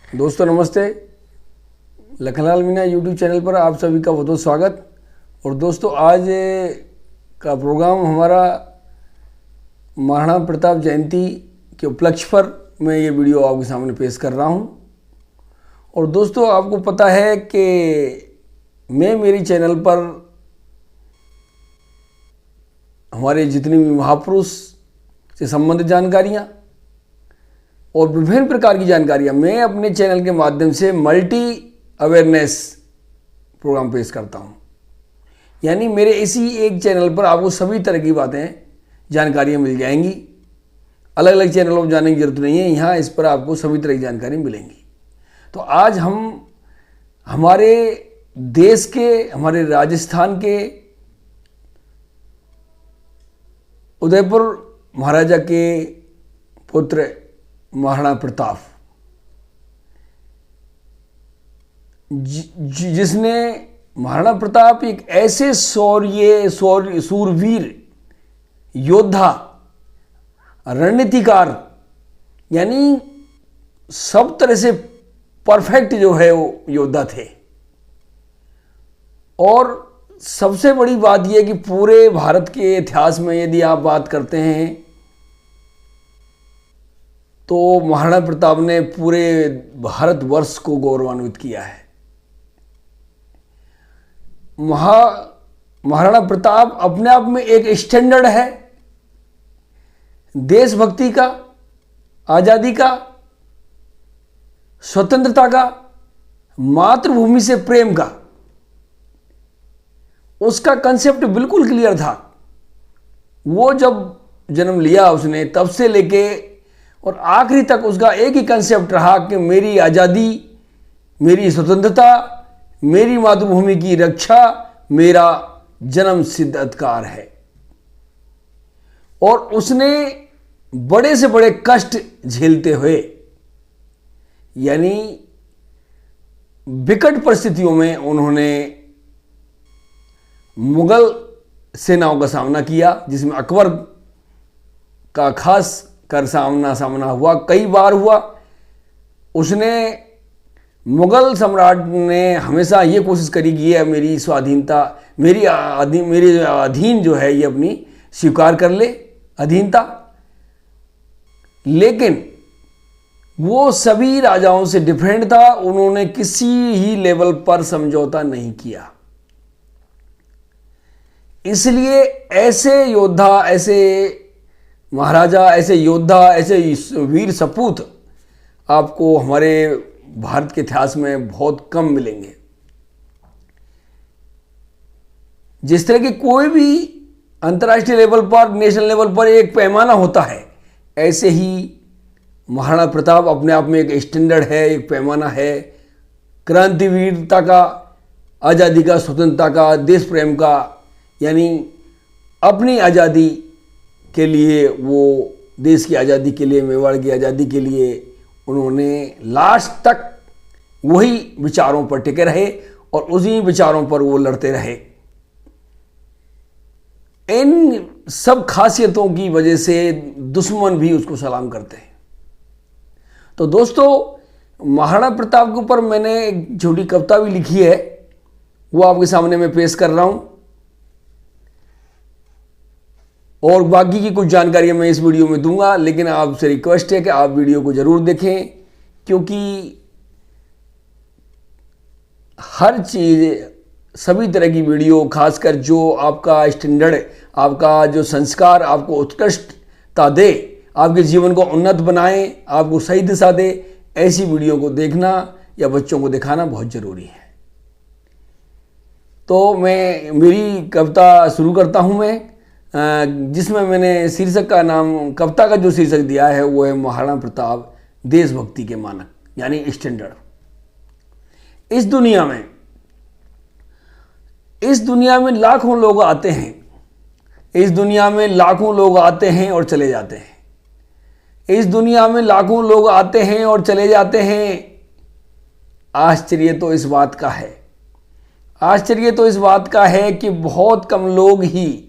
दोस्तों नमस्ते। Lakhanlal Meena YouTube channel पर आप सभी का बहुत बहुत स्वागत। और दोस्तों आज का प्रोग्राम हमारा महाराणा प्रताप जयंती के उपलक्ष्य पर मैं ये वीडियो आपके सामने पेश कर रहा हूँ। और दोस्तों आपको पता है कि मैं मेरी चैनल पर हमारे जितने भी महापुरुष से संबंधित जानकारियाँ और विभिन्न प्रकार की जानकारियाँ मैं अपने चैनल के माध्यम से मल्टी अवेयरनेस प्रोग्राम पेश करता हूँ। यानी मेरे इसी एक चैनल पर आपको सभी तरह की बातें जानकारियाँ मिल जाएंगी। अलग अलग चैनलों पर जाने की जरूरत नहीं है, यहाँ इस पर आपको सभी तरह की जानकारी मिलेंगी। तो आज हम हमारे देश के, हमारे राजस्थान के उदयपुर महाराजा के पुत्र महाराणा प्रताप जिसने महाराणा प्रताप एक ऐसे सूरवीर योद्धा, रणनीतिकार, यानी सब तरह से परफेक्ट जो है वो योद्धा थे। और सबसे बड़ी बात यह कि पूरे भारत के इतिहास में यदि आप बात करते हैं तो महाराणा प्रताप ने पूरे भारतवर्ष को गौरवान्वित किया है। महाराणा प्रताप अपने आप में एक स्टैंडर्ड है देशभक्ति का, आजादी का, स्वतंत्रता का, मातृभूमि से प्रेम का। उसका कंसेप्ट बिल्कुल क्लियर था। वो जब जन्म लिया उसने तब से लेके और आखिरी तक उसका एक ही कंसेप्ट रहा कि मेरी आज़ादी, मेरी स्वतंत्रता, मेरी मातृभूमि की रक्षा मेरा जन्म सिद्ध अधिकार है। और उसने बड़े से बड़े कष्ट झेलते हुए, यानी विकट परिस्थितियों में उन्होंने मुगल सेनाओं का सामना किया, जिसमें अकबर का खास कर सामना हुआ, कई बार हुआ। उसने, मुगल सम्राट ने हमेशा ये कोशिश करी कि ये मेरी स्वाधीनता, मेरे अधीन जो है ये अपनी स्वीकार कर ले, अधीनता। लेकिन वो सभी राजाओं से डिफरेंट था। उन्होंने किसी ही लेवल पर समझौता नहीं किया। इसलिए ऐसे योद्धा, ऐसे महाराजा, ऐसे योद्धा, ऐसे वीर सपूत आपको हमारे भारत के इतिहास में बहुत कम मिलेंगे। जिस तरह की कोई भी अंतर्राष्ट्रीय लेवल पर, नेशनल लेवल पर एक पैमाना होता है, ऐसे ही महाराणा प्रताप अपने आप में एक स्टैंडर्ड है, एक पैमाना है क्रांतिवीरता का, आज़ादी का, स्वतंत्रता का, देश प्रेम का। यानी अपनी आज़ादी के लिए, वो देश की आज़ादी के लिए, मेवाड़ की आज़ादी के लिए उन्होंने लास्ट तक वही विचारों पर टिके रहे और उसी विचारों पर वो लड़ते रहे। इन सब खासियतों की वजह से दुश्मन भी उसको सलाम करते हैं। तो दोस्तों महाराणा प्रताप के ऊपर मैंने एक छोटी कविता भी लिखी है, वो आपके सामने मैं पेश कर रहा हूं। और बाकी की कुछ जानकारियां मैं इस वीडियो में दूंगा, लेकिन आपसे रिक्वेस्ट है कि आप वीडियो को जरूर देखें, क्योंकि हर चीज़, सभी तरह की वीडियो, खासकर जो आपका स्टैंडर्ड, आपका जो संस्कार आपको उत्कृष्टता दे, आपके जीवन को उन्नत बनाए, आपको सही दिशा दे, ऐसी वीडियो को देखना या बच्चों को दिखाना बहुत ज़रूरी है। तो मैं मेरी कविता शुरू करता हूँ मैं, जिसमें मैंने शीर्षक का नाम, कविता का जो शीर्षक दिया है वो है महाराणा प्रताप देशभक्ति के मानक, यानी स्टैंडर्ड। इस दुनिया में लाखों लोग आते हैं, इस दुनिया में लाखों लोग आते हैं और चले जाते हैं, इस दुनिया में लाखों लोग आते हैं और चले जाते हैं। आश्चर्य तो इस बात का है, आश्चर्य तो इस बात का है कि बहुत कम लोग ही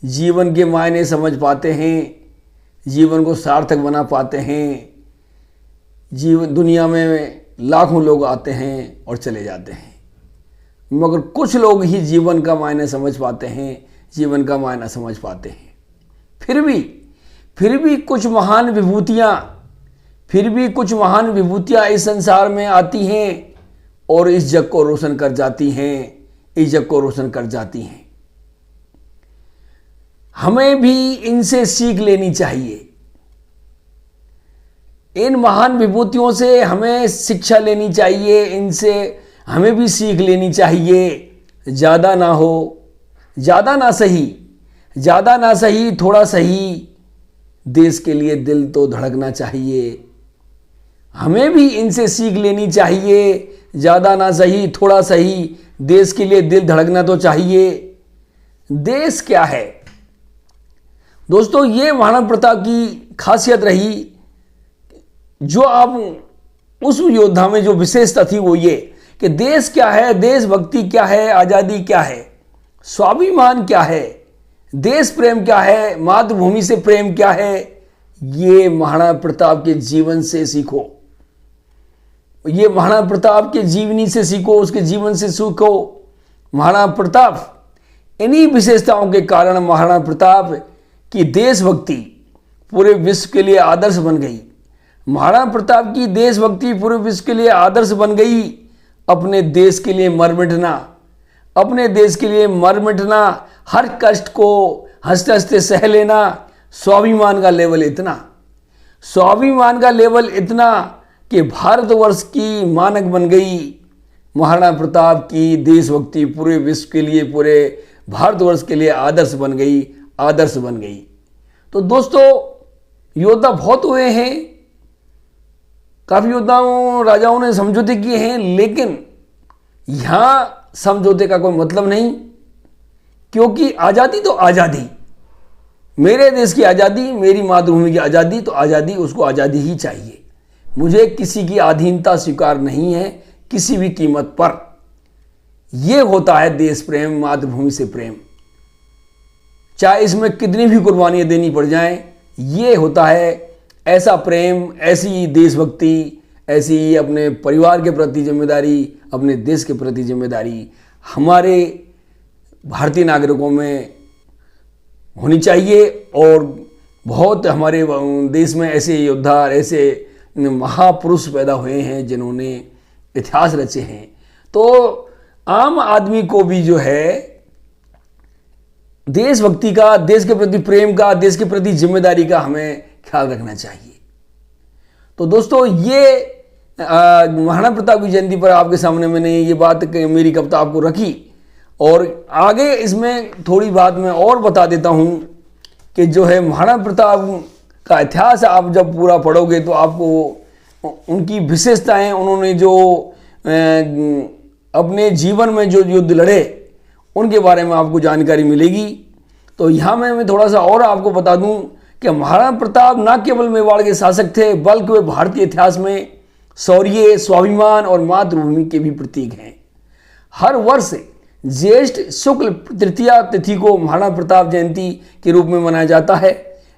जीवन के मायने समझ पाते हैं, जीवन को सार्थक बना पाते हैं। जीवन दुनिया में लाखों लोग आते हैं और चले जाते हैं, मगर कुछ लोग ही जीवन का मायने समझ पाते हैं, जीवन का मायना समझ पाते हैं। फिर भी कुछ महान विभूतियाँ इस संसार में आती हैं और इस जग को रोशन कर जाती हैं, हमें भी इनसे सीख लेनी चाहिए। इन महान विभूतियों से हमें शिक्षा लेनी चाहिए, इनसे हमें भी सीख लेनी चाहिए। ज़्यादा ना हो, ज़्यादा ना सही, थोड़ा सही, देश के लिए दिल तो धड़कना चाहिए। हमें भी इनसे सीख लेनी चाहिए। ज़्यादा ना सही, थोड़ा सही, देश के लिए दिल धड़कना तो चाहिए। देश क्या है दोस्तों? ये महाराणा प्रताप की खासियत रही। जो आप उस योद्धा में जो विशेषता थी वो ये कि देश क्या है, देशभक्ति क्या है, आज़ादी क्या है, स्वाभिमान क्या है, देश प्रेम क्या है, मातृभूमि से प्रेम क्या है, ये महाराणा प्रताप के जीवन से सीखो। ये महाराणा प्रताप के जीवनी से सीखो, उसके जीवन से सीखो। महाराणा प्रताप, इन्हीं विशेषताओं के कारण महाराणा प्रताप की देशभक्ति पूरे विश्व के लिए आदर्श बन गई। महाराणा प्रताप की देशभक्ति पूरे विश्व के लिए आदर्श बन गई। अपने देश के लिए मर मिटना, हर कष्ट को हंसते हंसते सह लेना, स्वाभिमान का लेवल इतना कि भारतवर्ष की मानक बन गई। महाराणा प्रताप की देशभक्ति पूरे विश्व के लिए, पूरे भारतवर्ष के लिए आदर्श बन गई। तो दोस्तों, योद्धा बहुत हुए हैं, काफी योद्धाओं राजाओं ने समझौते किए हैं, लेकिन यहां समझौते का कोई मतलब नहीं, क्योंकि आजादी तो आजादी, मेरे देश की आजादी, मेरी मातृभूमि की आजादी, तो आजादी, उसको आजादी ही चाहिए। मुझे किसी की अधीनता स्वीकार नहीं है किसी भी कीमत पर। यह होता है देश प्रेम, मातृभूमि से प्रेम, चाहे इसमें कितनी भी कुर्बानियां देनी पड़ जाएं। ये होता है ऐसा प्रेम, ऐसी देशभक्ति, ऐसी अपने परिवार के प्रति जिम्मेदारी, अपने देश के प्रति जिम्मेदारी हमारे भारतीय नागरिकों में होनी चाहिए। और बहुत हमारे देश में ऐसे योद्धा, ऐसे महापुरुष पैदा हुए हैं जिन्होंने इतिहास रचे हैं। तो आम आदमी को भी जो है देशभक्ति का, देश के प्रति प्रेम का, देश के प्रति जिम्मेदारी का हमें ख्याल रखना चाहिए। तो दोस्तों, ये महाराणा प्रताप की जयंती पर आपके सामने मैंने ये बात, मेरी कविता आपको रखी, और आगे इसमें थोड़ी बात मैं और बता देता हूँ कि जो है महाराणा प्रताप का इतिहास आप जब पूरा पढ़ोगे तो आपको उनकी विशेषताएं, उन्होंने जो अपने जीवन में जो युद्ध लड़े उनके बारे में आपको जानकारी मिलेगी। तो यहाँ मैं थोड़ा सा और आपको बता दूं कि महाराणा प्रताप न केवल मेवाड़ के शासक थे, बल्कि वे भारतीय इतिहास में शौर्य, स्वाभिमान और मातृभूमि के भी प्रतीक हैं। हर वर्ष ज्येष्ठ शुक्ल तृतीया तिथि को महाराणा प्रताप जयंती के रूप में मनाया जाता है।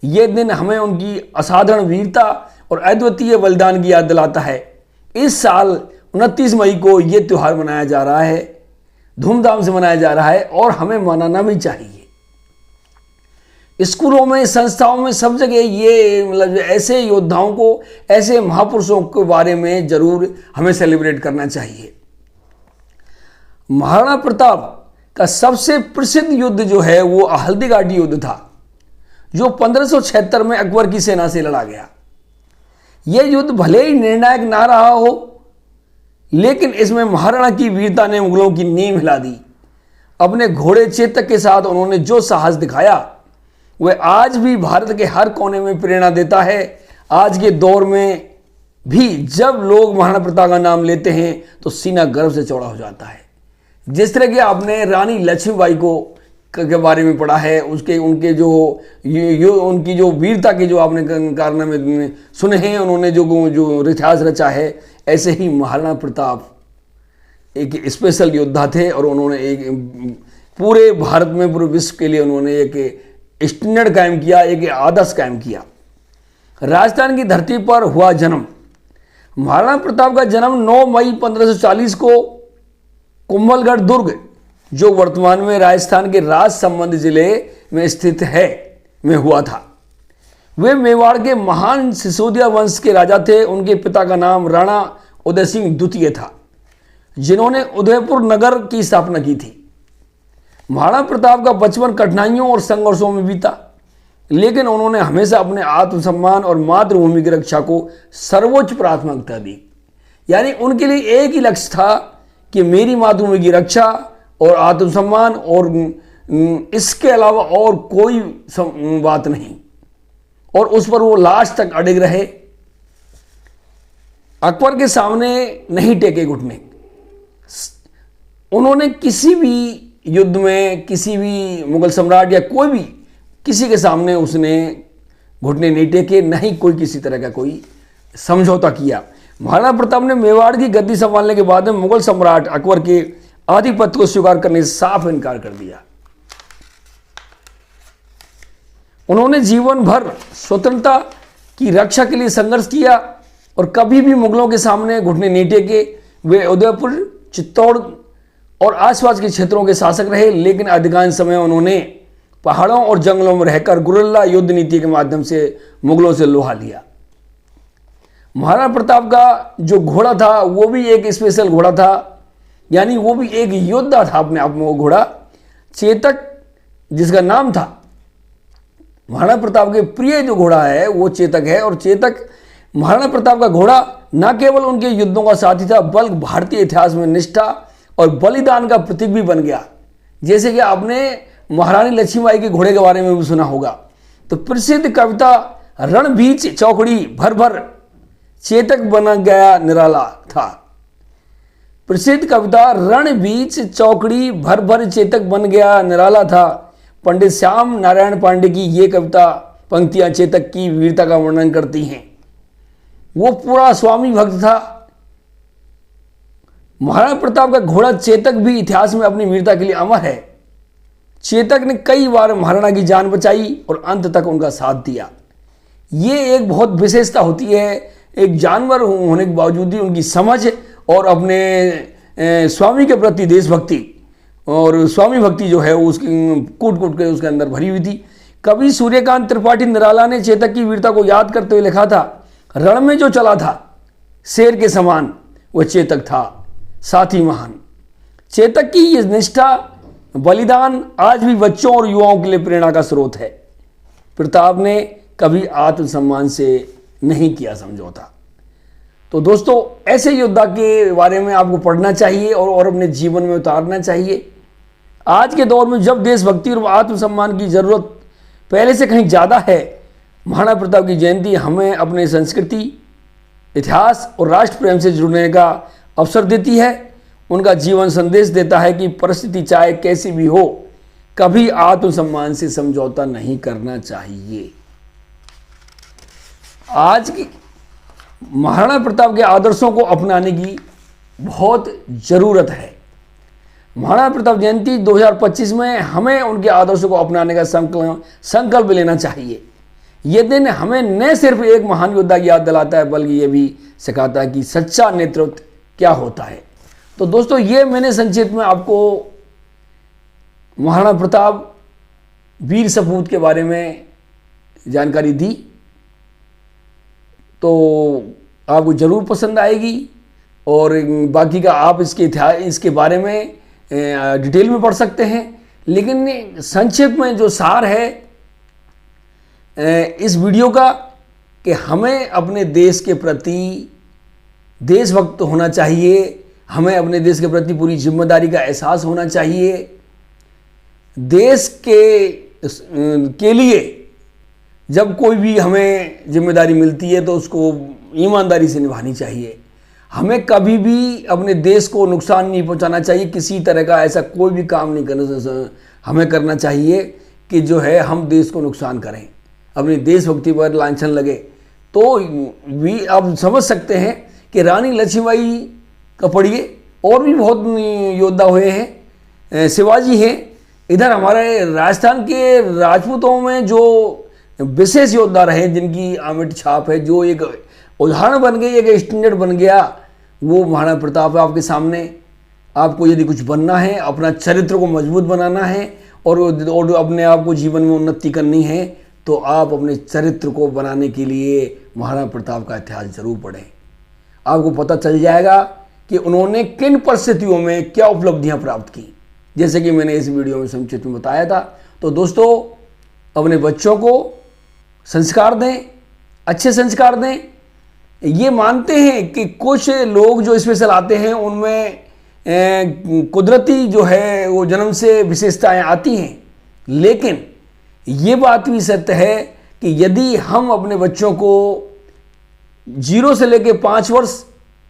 यह दिन हमें उनकी असाधारण वीरता और अद्वितीय बलिदान की याद दिलाता है। इस साल 29 मई को यह त्यौहार मनाया जा रहा है, धूमधाम से मनाया जा रहा है, और हमें मनाना भी चाहिए। स्कूलों में, संस्थाओं में, सब जगह ये मतलब ऐसे योद्धाओं को, ऐसे महापुरुषों के बारे में जरूर हमें सेलिब्रेट करना चाहिए। महाराणा प्रताप का सबसे प्रसिद्ध युद्ध जो है वो हल्दीघाटी युद्ध था, जो 1576 में अकबर की सेना से लड़ा गया। यह युद्ध भले ही निर्णायक ना रहा हो, लेकिन इसमें महाराणा की वीरता ने मुगलों की नींव हिला दी। अपने घोड़े चेतक के साथ उन्होंने जो साहस दिखाया वह आज भी भारत के हर कोने में प्रेरणा देता है। आज के दौर में भी जब लोग महाराणा प्रताप का नाम लेते हैं तो सीना गर्व से चौड़ा हो जाता है। जिस तरह के आपने रानी लक्ष्मीबाई को के बारे में पढ़ा है, उनके जो उनकी जो वीरता के जो आपने कारनामे सुने हैं, उन्होंने जो इतिहास रचा है, ऐसे ही महाराणा प्रताप एक स्पेशल योद्धा थे और उन्होंने एक पूरे भारत में, पूरे विश्व के लिए उन्होंने एक स्टैंडर्ड कायम किया, एक आदर्श कायम किया। राजस्थान की धरती पर हुआ जन्म, महाराणा प्रताप का जन्म 9 मई 1540 को कुंभलगढ़ दुर्ग, जो वर्तमान में राजस्थान के राजसमंद जिले में स्थित है, में हुआ था। वे मेवाड़ के महान सिसोदिया वंश के राजा थे। उनके पिता का नाम राणा उदय सिंह द्वितीय था, जिन्होंने उदयपुर नगर की स्थापना की थी। महाराणा प्रताप का बचपन कठिनाइयों और संघर्षों में बीता, लेकिन उन्होंने हमेशा अपने आत्मसम्मान और मातृभूमि की रक्षा को सर्वोच्च प्राथमिकता दी। यानी उनके लिए एक ही लक्ष्य था कि मेरी मातृभूमि की रक्षा और आत्मसम्मान, और इसके अलावा और कोई बात नहीं, और उस पर वो लास्ट तक अड़िग रहे। अकबर के सामने नहीं टेके घुटने। उन्होंने किसी भी युद्ध में किसी भी मुगल सम्राट या कोई भी किसी के सामने उसने घुटने नहीं टेके, न ही कोई किसी तरह का कोई समझौता किया। महाराणा प्रताप ने मेवाड़ की गद्दी संभालने के बाद में मुगल सम्राट अकबर के आधिपत्य को स्वीकार करने से साफ इनकार कर दिया। उन्होंने जीवन भर स्वतंत्रता की रक्षा के लिए संघर्ष किया और कभी भी मुगलों के सामने घुटने नहीं टेके। वे उदयपुर, चित्तौड़ और आसपास के क्षेत्रों के शासक रहे, लेकिन अधिकांश समय उन्होंने पहाड़ों और जंगलों में रहकर गुरिल्ला युद्ध नीति के माध्यम से मुगलों से लोहा लिया। महाराणा प्रताप का जो घोड़ा था वो भी एक स्पेशल घोड़ा था, यानी वो भी एक योद्धा था अपने आप में। वो घोड़ा चेतक, जिसका नाम था, महाराणा प्रताप के प्रिय जो घोड़ा है वो चेतक है। और चेतक महाराणा प्रताप का घोड़ा न केवल उनके युद्धों का साथी था, बल्कि भारतीय इतिहास में निष्ठा और बलिदान का प्रतीक भी बन गया। जैसे कि आपने महारानी लक्ष्मीबाई के घोड़े के बारे में भी सुना होगा। तो प्रसिद्ध कविता रणभीच चौकड़ी भर भर चेतक बन गया निराला था। प्रसिद्ध कविता रणभीच चौकड़ी भर भर चेतक बन गया निराला था। पंडित श्याम नारायण पांडे की ये कविता पंक्तियां चेतक की वीरता का वर्णन करती हैं। वो पूरा स्वामी भक्त था। महाराणा प्रताप का घोड़ा चेतक भी इतिहास में अपनी वीरता के लिए अमर है। चेतक ने कई बार महाराणा की जान बचाई और अंत तक उनका साथ दिया। ये एक बहुत विशेषता होती है। एक जानवर होने के बावजूद भी उनकी समझ और अपने स्वामी के प्रति देशभक्ति और स्वामी भक्ति जो है उसकी कूट कूट के उसके अंदर भरी हुई थी। कवि सूर्यकांत त्रिपाठी निराला ने चेतक की वीरता को याद करते हुए लिखा था, रण में जो चला था शेर के समान वह चेतक था, साथी महान। चेतक की ये निष्ठा, बलिदान आज भी बच्चों और युवाओं के लिए प्रेरणा का स्रोत है। प्रताप ने कभी आत्मसम्मान से नहीं किया समझौता। तो दोस्तों, ऐसे योद्धा के बारे में आपको पढ़ना चाहिए और अपने जीवन में उतारना चाहिए। आज के दौर में जब देशभक्ति और आत्मसम्मान की जरूरत पहले से कहीं ज़्यादा है, महाराणा प्रताप की जयंती हमें अपने संस्कृति, इतिहास और राष्ट्र प्रेम से जुड़ने का अवसर देती है। उनका जीवन संदेश देता है कि परिस्थिति चाहे कैसी भी हो, कभी आत्मसम्मान से समझौता नहीं करना चाहिए। आज की महाराणा प्रताप के आदर्शों को अपनाने की बहुत ज़रूरत है। महाराणा प्रताप जयंती 2025 में हमें उनके आदर्शों को अपनाने का संकल्प लेना चाहिए। यह दिन हमें न सिर्फ एक महान योद्धा की याद दिलाता है, बल्कि यह भी सिखाता है कि सच्चा नेतृत्व क्या होता है। तो दोस्तों, ये मैंने संक्षिप्त में आपको महाराणा प्रताप वीर सपूत के बारे में जानकारी दी। तो आपको ज़रूर पसंद आएगी और बाकी का आप इसके बारे में डिटेल में पढ़ सकते हैं। लेकिन संक्षिप्त में जो सार है इस वीडियो का, कि हमें अपने देश के प्रति देशभक्त होना चाहिए, हमें अपने देश के प्रति पूरी जिम्मेदारी का एहसास होना चाहिए। देश के लिए जब कोई भी हमें जिम्मेदारी मिलती है तो उसको ईमानदारी से निभानी चाहिए। हमें कभी भी अपने देश को नुकसान नहीं पहुंचाना चाहिए। किसी तरह का ऐसा कोई भी काम नहीं करना हमें करना चाहिए कि जो है हम देश को नुकसान करें, अपनी देशभक्ति पर लांछन लगे। तो भी आप समझ सकते हैं कि रानी लक्ष्मीबाई का पढ़िए, और भी बहुत योद्धा हुए हैं, शिवाजी हैं। इधर हमारे राजस्थान के राजपूतों में जो विशेष योद्धा रहे, जिनकी अमिट छाप है, जो एक उदाहरण बन गई, एक स्टैंडर्ड बन गया। वो महाराणा प्रताप है आपके सामने। आपको यदि कुछ बनना है, अपना चरित्र को मजबूत बनाना है और अपने आप को जीवन में उन्नति करनी है, तो आप अपने चरित्र को बनाने के लिए महाराणा प्रताप का इतिहास जरूर पढ़ें। आपको पता चल जाएगा कि उन्होंने किन परिस्थितियों में क्या उपलब्धियां प्राप्त की, जैसे कि मैंने इस वीडियो में संक्षिप्त में बताया था। तो दोस्तों, अपने बच्चों को संस्कार दें, अच्छे संस्कार दें। ये मानते हैं कि कुछ लोग जो स्पेशल आते हैं उनमें कुदरती जो है वो जन्म से विशेषताएं आती हैं, लेकिन ये बात भी सत्य है कि यदि हम अपने बच्चों को 0 से लेकर 5 वर्ष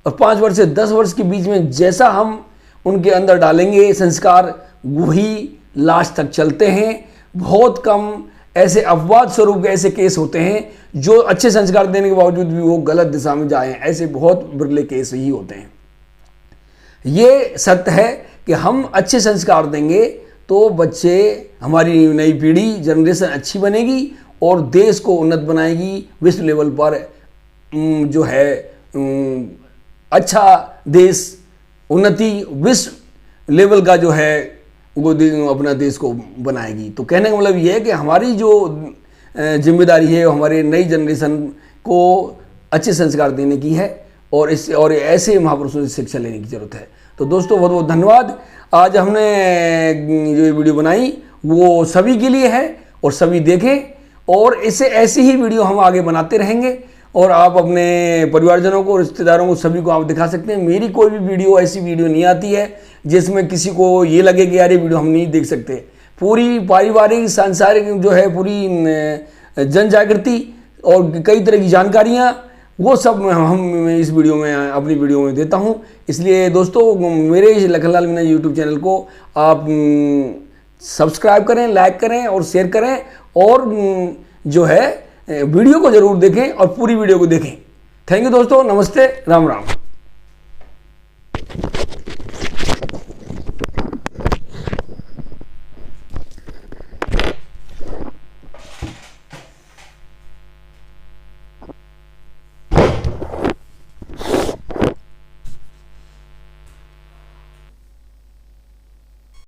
और 5 वर्ष से 10 वर्ष के बीच में जैसा हम उनके अंदर डालेंगे संस्कार, वही लास्ट तक चलते हैं। बहुत कम ऐसे अपवाद स्वरूप के ऐसे केस होते हैं जो अच्छे संस्कार देने के बावजूद भी वो गलत दिशा में जाएं। ऐसे बहुत बिरले केस ही होते हैं। ये सत्य है कि हम अच्छे संस्कार देंगे तो बच्चे, हमारी नई पीढ़ी, जनरेशन अच्छी बनेगी और देश को उन्नत बनाएगी। विश्व लेवल पर जो है अच्छा देश, उन्नति विश्व लेवल का जो है वो अपना देश को बनाएगी। तो कहने का मतलब ये है कि हमारी जो जिम्मेदारी है हमारे नई जनरेशन को अच्छे संस्कार देने की है और ऐसे महापुरुषों से शिक्षा लेने की जरूरत है। तो दोस्तों, बहुत बहुत धन्यवाद। आज हमने जो वीडियो बनाई वो सभी के लिए है और सभी देखें और इसे ऐसी ही वीडियो हम आगे बनाते रहेंगे और आप अपने परिवारजनों को, रिश्तेदारों को, सभी को आप दिखा सकते हैं। मेरी कोई भी वीडियो ऐसी वीडियो नहीं आती है जिसमें किसी को ये लगे कि यार ये वीडियो हम नहीं देख सकते। पूरी पारिवारिक, सांसारिक जो है, पूरी जन जागृति और कई तरह की जानकारियाँ, वो सब हम इस वीडियो में, अपनी वीडियो में देता हूँ। इसलिए दोस्तों, मेरे लखनलाल मीणा यूट्यूब चैनल को आप सब्सक्राइब करें, लाइक करें और शेयर करें और जो है वीडियो को ज़रूर देखें और पूरी वीडियो को देखें। थैंक यू दोस्तों, नमस्ते, राम राम।